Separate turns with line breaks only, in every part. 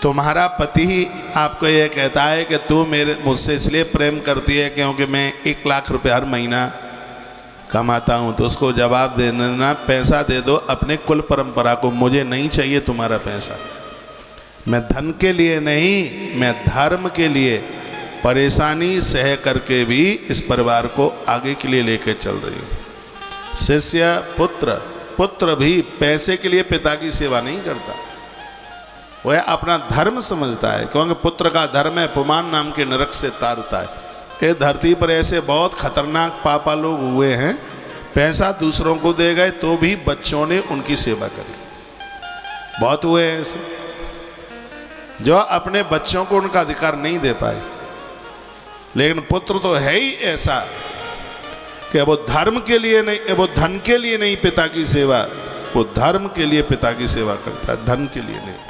तुम्हारा पति ही आपको ये कहता है कि तू मुझसे इसलिए प्रेम करती है क्योंकि मैं 1 लाख रुपए हर महीना कमाता हूँ, तो उसको जवाब देना, पैसा दे दो अपने कुल परंपरा को, मुझे नहीं चाहिए तुम्हारा पैसा। मैं धन के लिए नहीं, मैं धर्म के लिए परेशानी सह करके भी इस परिवार को आगे के लिए लेकर चल रही हूँ। शिष्य पुत्र भी पैसे के लिए पिता की सेवा नहीं करता, वह अपना धर्म समझता है, क्योंकि पुत्र का धर्म है पुमान नाम के नरक से तारता है। ये धरती पर ऐसे बहुत खतरनाक पापा लोग हुए हैं, पैसा दूसरों को दे गए तो भी बच्चों ने उनकी सेवा करी। बहुत हुए हैं ऐसे जो अपने बच्चों को उनका अधिकार नहीं दे पाए। लेकिन पुत्र तो है ही ऐसा कि वो धर्म के लिए नहीं, वो धन के लिए नहीं पिता की सेवा, वो धर्म के लिए पिता की सेवा करता है, धन के लिए नहीं।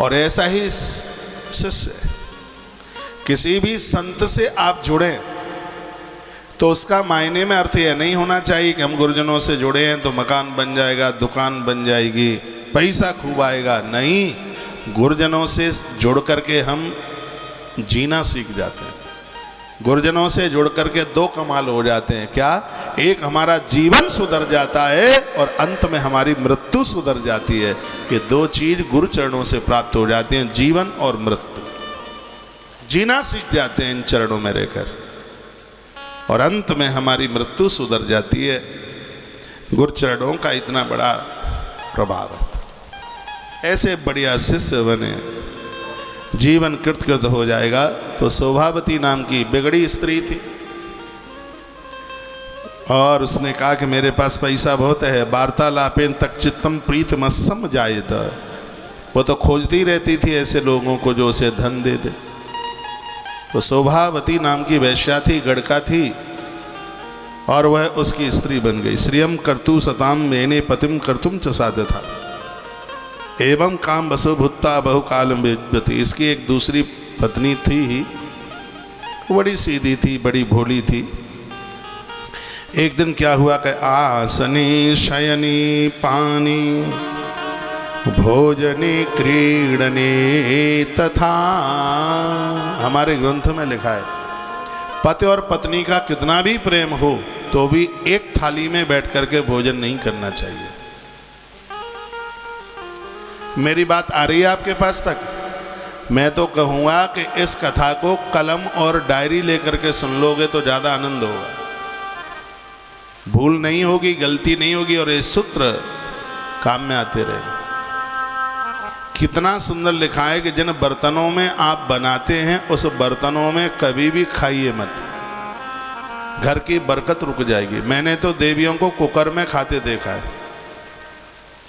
और ऐसा ही शिष्य, किसी भी संत से आप जुड़े तो उसका मायने में अर्थ यह नहीं होना चाहिए कि हम गुरुजनों से जुड़े हैं तो मकान बन जाएगा, दुकान बन जाएगी, पैसा खूब आएगा। नहीं, गुरुजनों से जुड़ करके हम जीना सीख जाते हैं। गुरुजनों से जुड़ करके 2 कमाल हो जाते हैं। क्या? एक, हमारा जीवन सुधर जाता है और अंत में हमारी मृत्यु सुधर जाती है। ये 2 चीज गुरु चरणों से प्राप्त हो जाती हैं, जीवन और मृत्यु। जीना सीख जाते हैं इन चरणों में रहकर और अंत में हमारी मृत्यु सुधर जाती है। गुरु चरणों का इतना बड़ा प्रभाव है। ऐसे बढ़िया शिष्य बने, जीवन कृतकृत हो जाएगा। तो शोभावती नाम की बिगड़ी स्त्री थी और उसने कहा कि मेरे पास पैसा बहुत है, वार्तालापेन तक चित्तम प्रीतमस्सम जायत। वो तो खोजती रहती थी ऐसे लोगों को जो उसे धन दे दे। तो शोभावती नाम की वैश्या थी, गड़का थी, और वह उसकी स्त्री बन गई। श्रियम कर्तु सताम मेने पतिम कर्तुम च साध्यथा एवं काम बसु भुत्ता बहुकालम विद्यति। इसकी एक दूसरी पत्नी थी ही, बड़ी सीधी थी, बड़ी भोली थी। एक दिन क्या हुआ कि आसनी शयनी पानी भोजने क्रीडने तथा, हमारे ग्रंथ में लिखा है पति और पत्नी का कितना भी प्रेम हो तो भी एक थाली में बैठ करके भोजन नहीं करना चाहिए। मेरी बात आ रही है आपके पास तक? मैं तो कहूँगा कि इस कथा को कलम और डायरी लेकर के सुन लोगे तो ज़्यादा आनंद होगा। भूल नहीं होगी, गलती नहीं होगी और ये सूत्र काम में आते रहे। कितना सुंदर लिखा है कि जिन बर्तनों में आप बनाते हैं उस बर्तनों में कभी भी खाइए मत, घर की बरकत रुक जाएगी। मैंने तो देवियों को कुकर में खाते देखा है।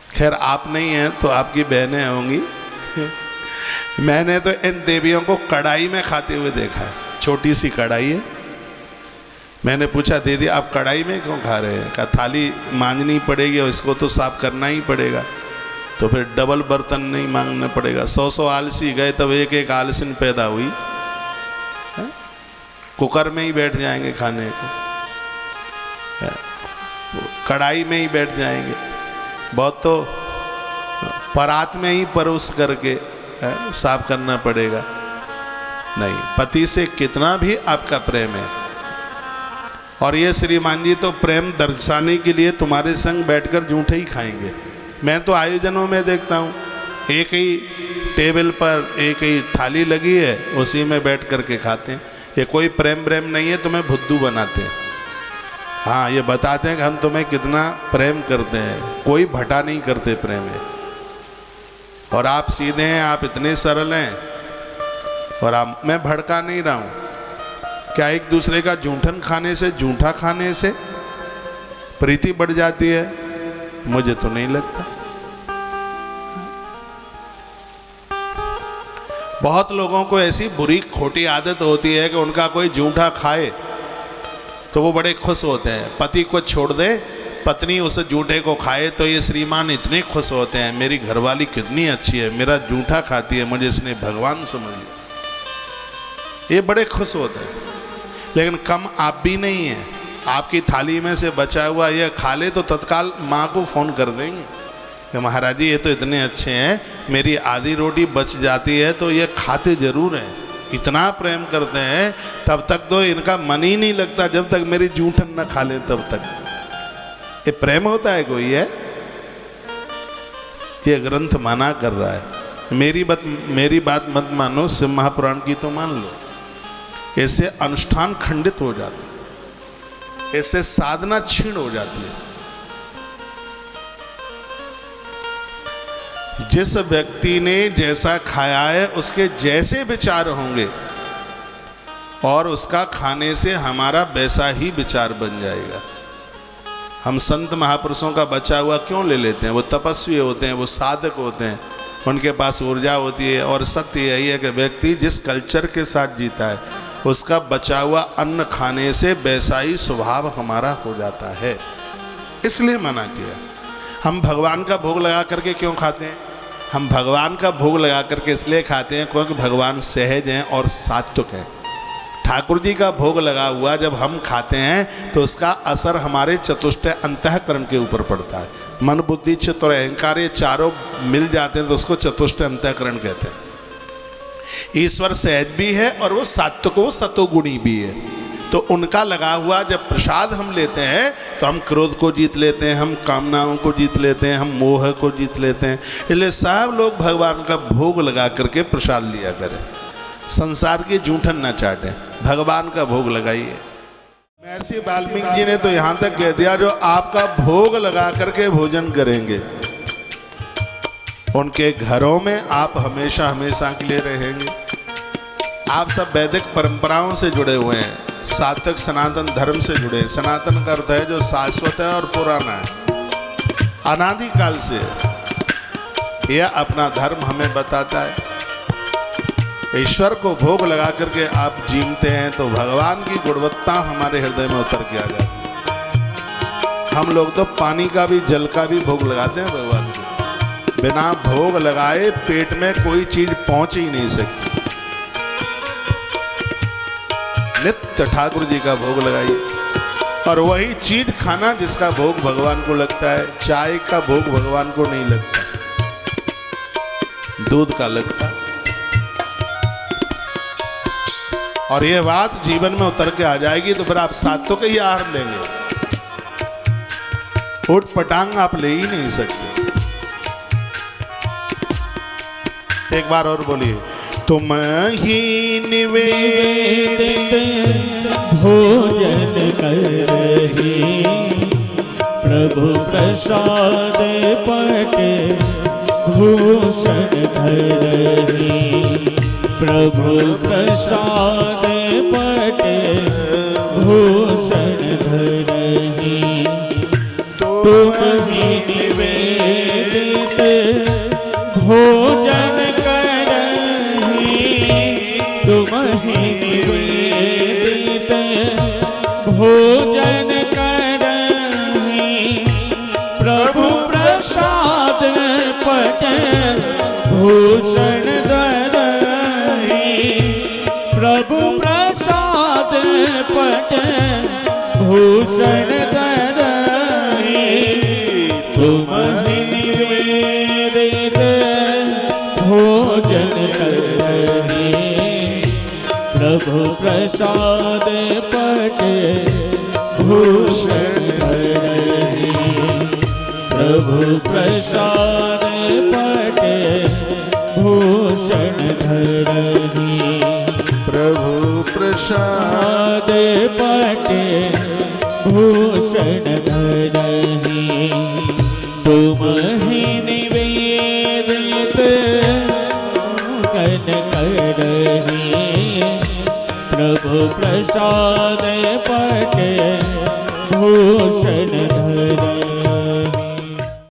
खैर आप नहीं हैं तो आपकी बहनें होंगी। मैंने तो इन देवियों को कढ़ाई में खाते हुए देखा है। छोटी सी कढ़ाई है। मैंने पूछा दीदी आप कढ़ाई में क्यों खा रहे हैं? कहा थाली मांजनी पड़ेगी और इसको तो साफ करना ही पड़ेगा, तो फिर डबल बर्तन नहीं मांगना पड़ेगा। 100 आलसी गए तब एक आलसिन पैदा हुई। कुकर में ही बैठ जाएंगे खाने को, कढ़ाई में ही बैठ जाएंगे, बहुत तो परात में ही परोस करके साफ करना पड़ेगा। नहीं, पति से कितना भी आपका प्रेम है, और ये श्रीमान जी तो प्रेम दर्शाने के लिए तुम्हारे संग बैठकर जूठे ही खाएंगे। मैं तो आयोजनों में देखता हूँ एक ही टेबल पर एक ही थाली लगी है, उसी में बैठ करके खाते हैं। ये कोई प्रेम नहीं है, तुम्हें बुद्धू बनाते हैं। हाँ, ये बताते हैं कि हम तुम्हें कितना प्रेम करते हैं, कोई भटा नहीं करते प्रेम है। और आप सीधे हैं, आप इतने सरल हैं, और आप, मैं भड़का नहीं रहा हूँ। क्या एक दूसरे का जूठन खाने से, जूठा खाने से प्रीति बढ़ जाती है? मुझे तो नहीं लगता। बहुत लोगों को ऐसी बुरी खोटी आदत होती है कि उनका कोई जूठा खाए तो वो बड़े खुश होते हैं। पति को छोड़ दे, पत्नी उस जूठे को खाए तो ये श्रीमान इतने खुश होते हैं, मेरी घरवाली कितनी अच्छी है, मेरा जूठा खाती है, मुझे इसने भगवान समझ लिया। ये बड़े खुश होते हैं। लेकिन कम आप भी नहीं हैं। आपकी थाली में से बचा हुआ ये खा ले तो तत्काल माँ को फ़ोन कर देंगे कि महाराज जी ये तो इतने अच्छे हैं, मेरी आधी रोटी बच जाती है तो ये खाते जरूर हैं, इतना प्रेम करते हैं, तब तक तो इनका मन ही नहीं लगता जब तक मेरी जूठन न खा ले तब तक। ये प्रेम होता है कोई है? ये ग्रंथ मना कर रहा है। मेरी बात मत मानो, शिव महापुराण की तो मान लो। ऐसे अनुष्ठान खंडित हो जाते, ऐसे साधना छीण हो जाती है। जिस व्यक्ति ने जैसा खाया है उसके जैसे विचार होंगे और उसका खाने से हमारा वैसा ही विचार बन जाएगा। हम संत महापुरुषों का बचा हुआ क्यों ले लेते हैं? वो तपस्वी होते हैं, वो साधक होते हैं, उनके पास ऊर्जा होती है। और सत्य यही है कि व्यक्ति जिस कल्चर के साथ जीता है उसका बचा हुआ अन्न खाने से वैसा ही स्वभाव हमारा हो जाता है, इसलिए मना किया। हम भगवान का भोग लगा करके क्यों खाते हैं? हम भगवान का भोग लगा करके इसलिए खाते हैं क्योंकि भगवान सहज हैं और सात्विक हैं। ठाकुर जी का भोग लगा हुआ जब हम खाते हैं तो उसका असर हमारे चतुष्टय अंतःकरण के ऊपर पड़ता है। मन बुद्धि चित्त और अहंकार ये चारों मिल जाते हैं तो उसको चतुष्टय अंतःकरण कहते हैं। ईश्वर सहज भी है और वो सात्विक, वो सतोगुणी भी है। तो उनका लगा हुआ जब प्रसाद हम लेते हैं तो हम क्रोध को जीत लेते हैं, हम कामनाओं को जीत लेते हैं, हम मोह को जीत लेते हैं। इसलिए सब लोग भगवान का भोग लगा करके प्रसाद लिया करें, संसार की जूठन न चाटें, भगवान का भोग लगाइए। महर्षि वाल्मीकि जी ने तो यहाँ तक कह दिया जो आपका भोग लगा करके भोजन करेंगे उनके घरों में आप हमेशा हमेशा के लिए रहेंगे। आप सब वैदिक परंपराओं से जुड़े हुए हैं, सात्विक सनातन धर्म से जुड़े। सनातन का अर्थ है जो शाश्वत है और पुराना है, अनादि काल से। यह अपना धर्म हमें बताता है। ईश्वर को भोग लगा करके आप जीते हैं तो भगवान की गुणवत्ता हमारे हृदय में उतर के आ जाती है। हम लोग तो पानी का भी जल का भी भोग लगाते हैं भगवान को। बिना भोग लगाए पेट में कोई चीज पहुंच ही नहीं सकती। नित्य ठाकुर जी का भोग लगाइए और वही चीज खाना जिसका भोग भगवान को लगता है। चाय का भोग भगवान को नहीं लगता, दूध का लगता। और ये बात जीवन में उतर के आ जाएगी तो फिर आप सात्विक ही आहार लेंगे, उठ पटांग आप ले ही नहीं सकते। एक बार और बोलिए, तुम ही निवेदित
भोजन करही, प्रभु प्रसाद पट भूषण धरही, प्रभु प्रसाद पट भूषण धरही। तुम ही निवेदित भोजन तुम ही निवेदित भोजन करही, प्रभु प्रसाद पट भूषण धरही, प्रभु प्रसाद पट भूषण धरही। तुम ही निवेदित भोजन करही, प्रभु प्रसाद पट भूषण धरही, प्रभु प्रसाद पट भूषण धरही,
प्रभु प्रसाद
पट भूषण धरही। तुम ही निवेदित कन करही, प्रभु प्रसाद पट भूषण धरही।